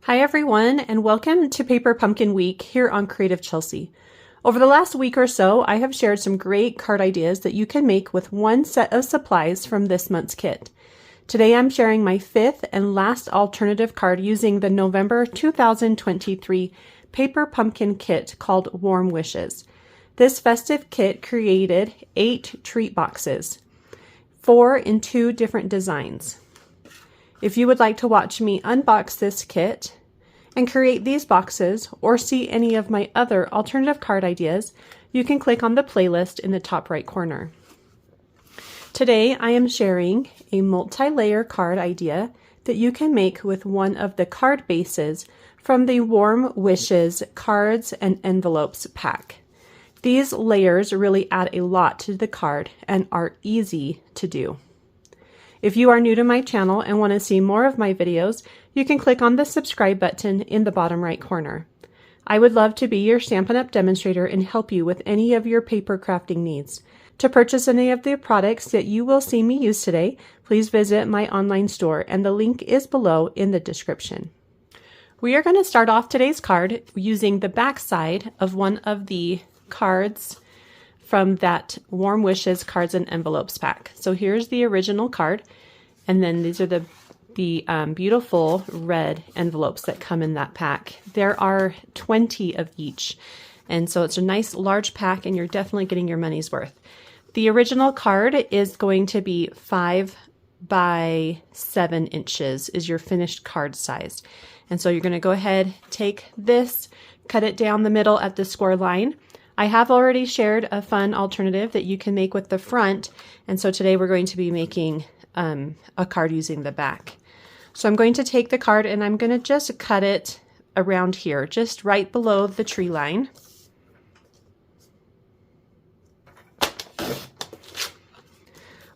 Hi everyone, and welcome to Paper Pumpkin Week here on Creative Chelsey. Over the last week or so, I have shared some great card ideas that you can make with one set of supplies from this month's kit. Today I'm sharing my fifth and last alternative card using the November 2023 Paper Pumpkin kit called Warm Wishes. This festive kit created 8 treat boxes, 4 in 2 different designs. If you would like to watch me unbox this kit and create these boxes or see any of my other alternative card ideas, you can click on the playlist in the top right corner. Today I am sharing a multi-layer card idea that you can make with one of the card bases from the Warm Wishes Cards and Envelopes pack. These layers really add a lot to the card and are easy to do. If you are new to my channel and want to see more of my videos, you can click on the subscribe button in the bottom right corner. I would love to be your Stampin' Up! Demonstrator and help you with any of your paper crafting needs. To purchase any of the products that you will see me use today, please visit my online store and the link is below in the description. We are going to start off today's card using the back side of one of the cards from that Warm Wishes Cards and Envelopes pack. So here's the original card, and then these are the beautiful red envelopes that come in that pack. There are 20 of each, and so it's a nice large pack, and you're definitely getting your money's worth. The original card is going to be 5 by 7 inches is your finished card size. And so you're going to go ahead, take this, cut it down the middle at the score line. I have already shared a fun alternative that you can make with the front, and so today we're going to be making a card using the back. So I'm going to take the card and I'm going to just cut it around here, just right below the tree line.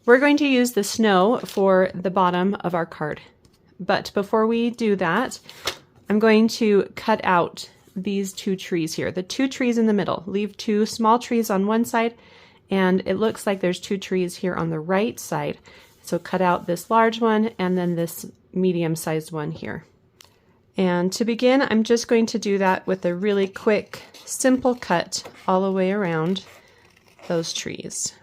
We're going to use the snow for the bottom of our card, but before we do that, I'm going to cut out these 2 trees here, the 2 trees in the middle. Leave 2 small trees on one side, and it looks like there's 2 trees here on the right side. So cut out this large one and then this medium-sized one here. And to begin, I'm just going to do that with a really quick, simple cut all the way around those trees.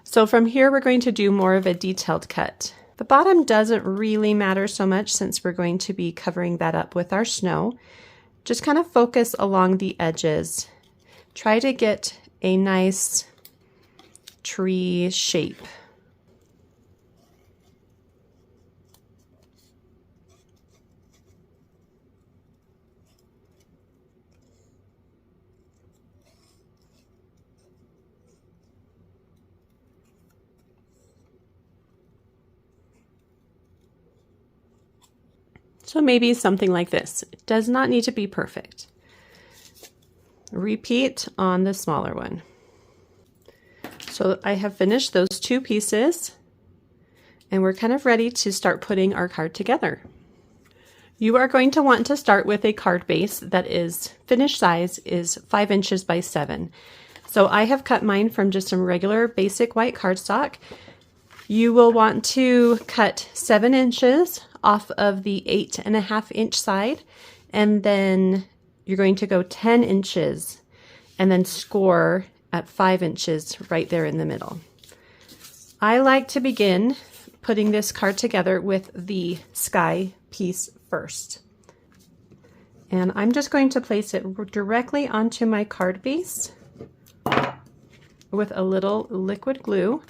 So from here, we're going to do more of a detailed cut. The bottom doesn't really matter so much since we're going to be covering that up with our snow. Just kind of focus along the edges. Try to get a nice tree shape. So maybe something like this. It does not need to be perfect. Repeat on the smaller one. So I have finished those 2 pieces, and we're kind of ready to start putting our card together. You are going to want to start with a card base that is finished size is 5 inches by 7. So I have cut mine from just some regular basic white cardstock. You will want to cut 7 inches off of the 8.5 inch side, and then you're going to go 10 inches and then score at 5 inches right there in the middle. I like to begin putting this card together with the sky piece first. And I'm just going to place it directly onto my card base with a little liquid glue,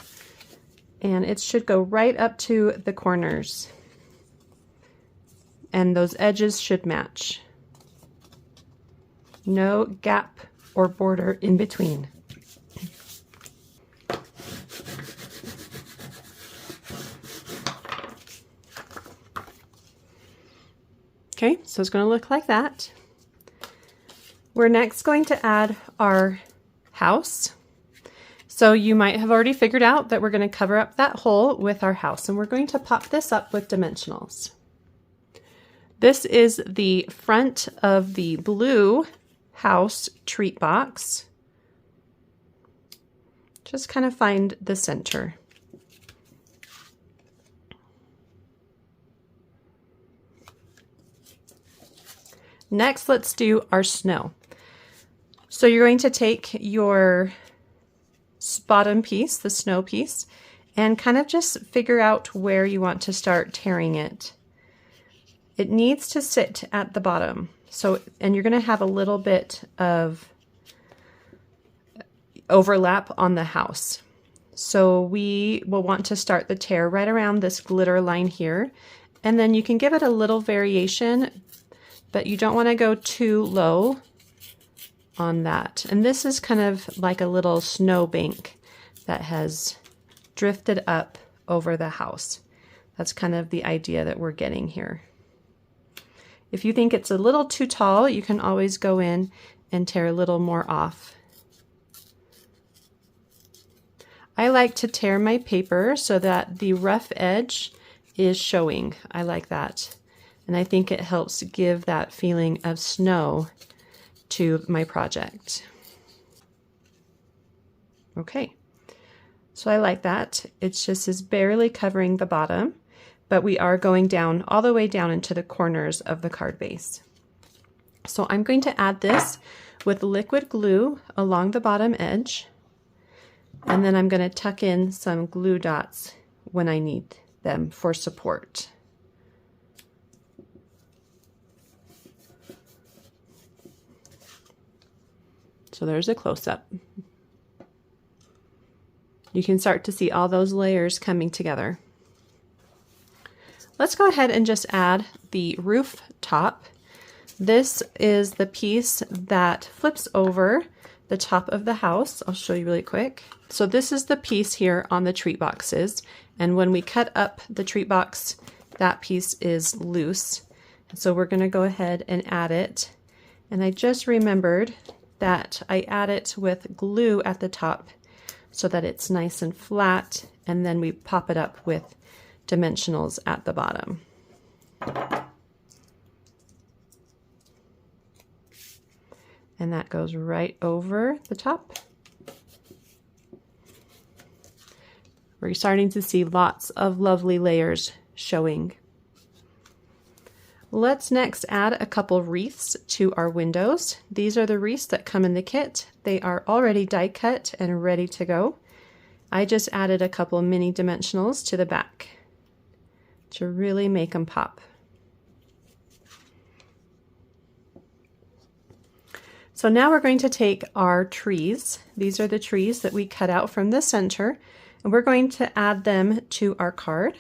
and it should go right up to the corners. And those edges should match. No gap or border in between. Okay, so it's going to look like that. We're next going to add our house. So you might have already figured out that we're going to cover up that hole with our house, and we're going to pop this up with dimensionals. This is the front of the blue house treat box. Just kind of find the center. Next, let's do our snow. So you're going to take your bottom piece, the snow piece, and kind of just figure out where you want to start tearing it. It needs to sit at the bottom. So, and you're going to have a little bit of overlap on the house. So we will want to start the tear right around this glitter line here. And then you can give it a little variation, but you don't want to go too low on that. And this is kind of like a little snow bank that has drifted up over the house. That's kind of the idea that we're getting here. If you think it's a little too tall, you can always go in and tear a little more off. I like to tear my paper so that the rough edge is showing. I like that. And I think it helps give that feeling of snow to my project. Okay, so I like that. It's just is barely covering the bottom, but we are going down all the way down into the corners of the card base. So I'm going to add this with liquid glue along the bottom edge, and then I'm going to tuck in some glue dots when I need them for support. So there's a close-up. You can start to see all those layers coming together. Let's go ahead and just add the roof top. This is the piece that flips over the top of the house. I'll show you really quick. So this is the piece here on the treat boxes. And when we cut up the treat box, that piece is loose. So we're going to go ahead and add it. And I just remembered that I add it with glue at the top so that it's nice and flat, and then we pop it up with dimensionals at the bottom. And that goes right over the top. We're starting to see lots of lovely layers showing. Let's next add a couple wreaths to our windows. These are the wreaths that come in the kit. They are already die cut and ready to go. I just added a couple mini dimensionals to the back to really make them pop. So now we're going to take our trees. These are the trees that we cut out from the center, and we're going to add them to our card.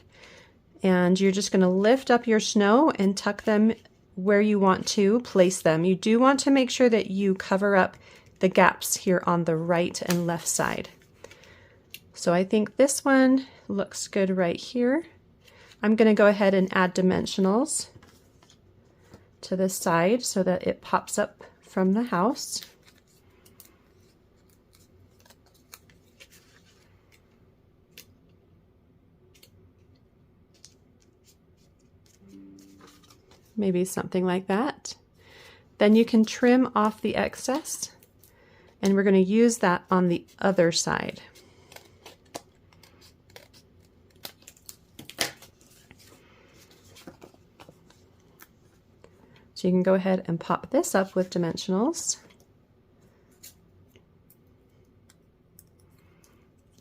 And you're just going to lift up your snow and tuck them where you want to place them. You do want to make sure that you cover up the gaps here on the right and left side. So I think this one looks good right here. I'm going to go ahead and add dimensionals to the side so that it pops up from the house. Maybe something like that. Then you can trim off the excess, and we're going to use that on the other side. So you can go ahead and pop this up with dimensionals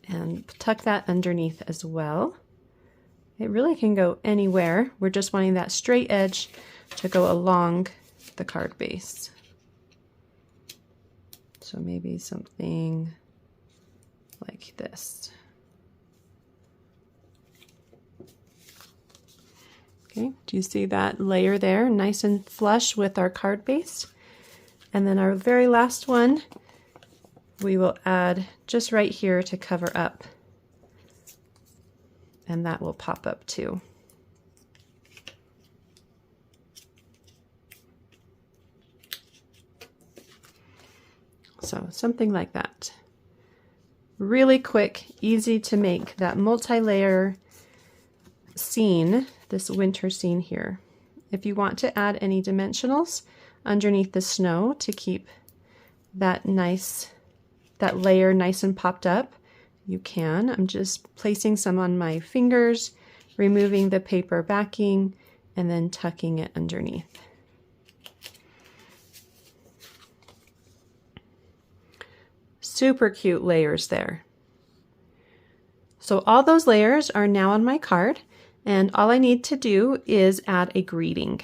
and tuck that underneath as well. It really can go anywhere. We're just wanting that straight edge to go along the card base. So maybe something like this. Okay, do you see that layer there? Nice and flush with our card base. And then our very last one, we will add just right here to cover up. And that will pop up too. So something like that. Really quick, easy to make that multi-layer scene, this winter scene here. If you want to add any dimensionals underneath the snow to keep that layer nice and popped up, you can. I'm just placing some on my fingers, removing the paper backing, and then tucking it underneath. Super cute layers there. So all those layers are now on my card, and all I need to do is add a greeting.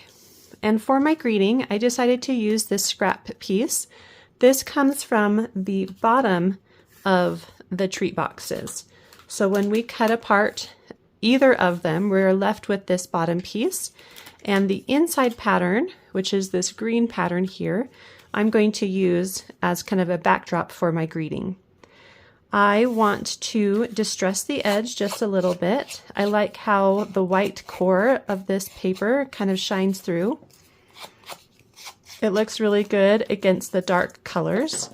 And for my greeting, I decided to use this scrap piece. This comes from the bottom of the treat boxes. So when we cut apart either of them, we're left with this bottom piece, and the inside pattern, which is this green pattern here, I'm going to use as kind of a backdrop for my greeting. I want to distress the edge just a little bit. I like how the white core of this paper kind of shines through. It looks really good against the dark colors.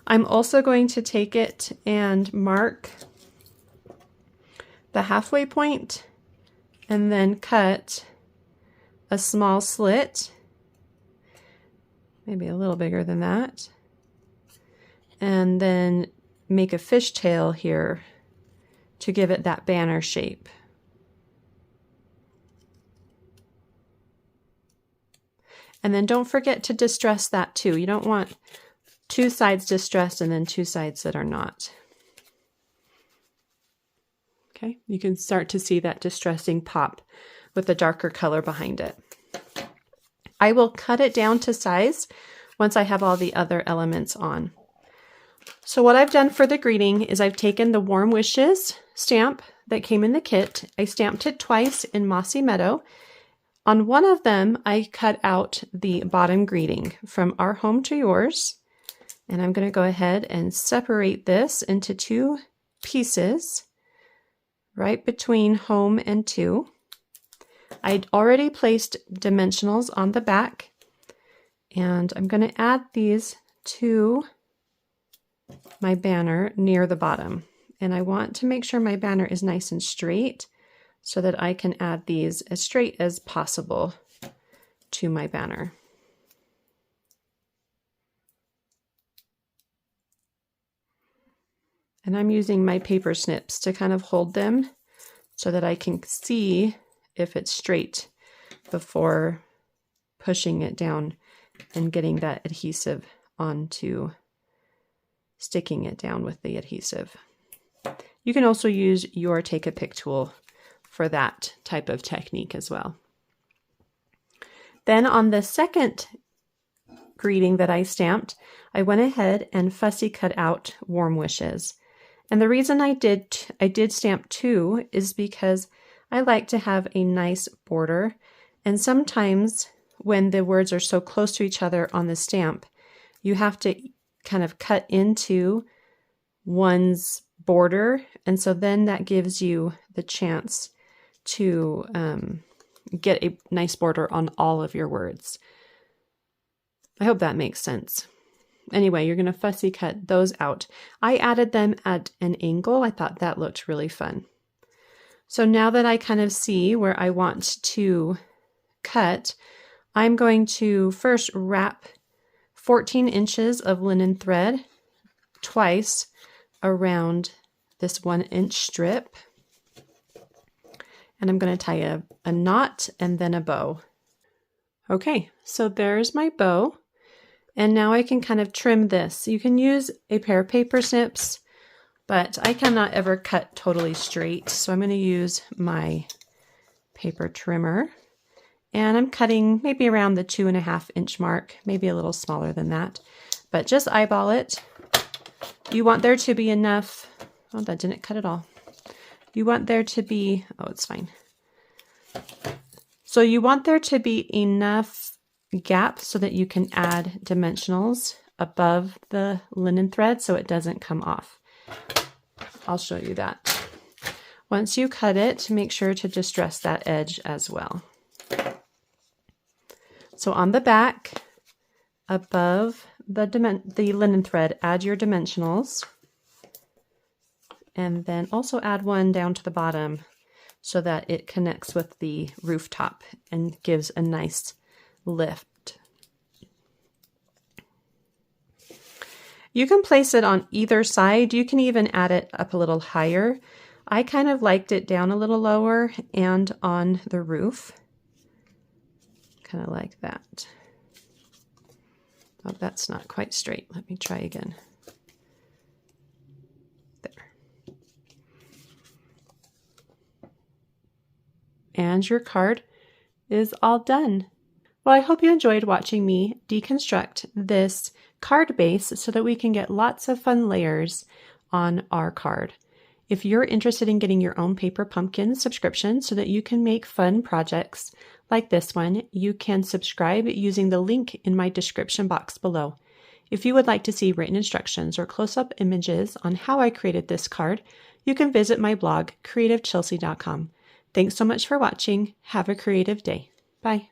I'm also going to take it and mark the halfway point and then cut a small slit, maybe a little bigger than that, and then make a fishtail here to give it that banner shape. And then don't forget to distress that too. You don't want two sides distressed and then two sides that are not. Okay, you can start to see that distressing pop with the darker color behind it. I will cut it down to size once I have all the other elements on. So what I've done for the greeting is I've taken the Warm Wishes stamp that came in the kit. I stamped it twice in Mossy Meadow. On one of them, I cut out the bottom greeting, From Our Home to Yours. And I'm going to go ahead and separate this into two pieces right between home and to. I'd already placed dimensionals on the back, and I'm going to add these to my banner near the bottom. And I want to make sure my banner is nice and straight so that I can add these as straight as possible to my banner. And I'm using my paper snips to kind of hold them so that I can see if it's straight before pushing it down and getting that adhesive onto, sticking it down with the adhesive. You can also use your Take a Pick tool for that type of technique as well. Then on the second greeting that I stamped, I went ahead and fussy cut out Warm Wishes. And the reason I did stamp two is because I like to have a nice border. And sometimes when the words are so close to each other on the stamp, you have to kind of cut into one's border. And so then that gives you the chance to get a nice border on all of your words. I hope that makes sense. Anyway, you're going to fussy cut those out. I added them at an angle. I thought that looked really fun. So now that I kind of see where I want to cut, I'm going to first wrap 14 inches of linen thread twice around this 1-inch strip. And I'm going to tie a knot and then a bow. Okay, so there's my bow. And now I can kind of trim this. You can use a pair of paper snips, but I cannot ever cut totally straight. So I'm going to use my paper trimmer. And I'm cutting maybe around the 2.5-inch mark, maybe a little smaller than that. But just eyeball it. You want there to be enough. Oh, that didn't cut at all. You want there to be, oh, it's fine. So you want there to be enough gap so that you can add dimensionals above the linen thread so it doesn't come off. I'll show you that. Once you cut it, make sure to distress that edge as well. So on the back, above the linen thread, add your dimensionals. And then also add one down to the bottom so that it connects with the rooftop and gives a nice lift. You can place it on either side. You can even add it up a little higher. I kind of liked it down a little lower and on the roof. Kind of like that. Oh, that's not quite straight. Let me try again. There. And your card is all done. Well, I hope you enjoyed watching me deconstruct this card base so that we can get lots of fun layers on our card. If you're interested in getting your own Paper Pumpkin subscription so that you can make fun projects like this one, you can subscribe using the link in my description box below. If you would like to see written instructions or close-up images on how I created this card, you can visit my blog, creativechelsey.com. Thanks so much for watching. Have a creative day. Bye.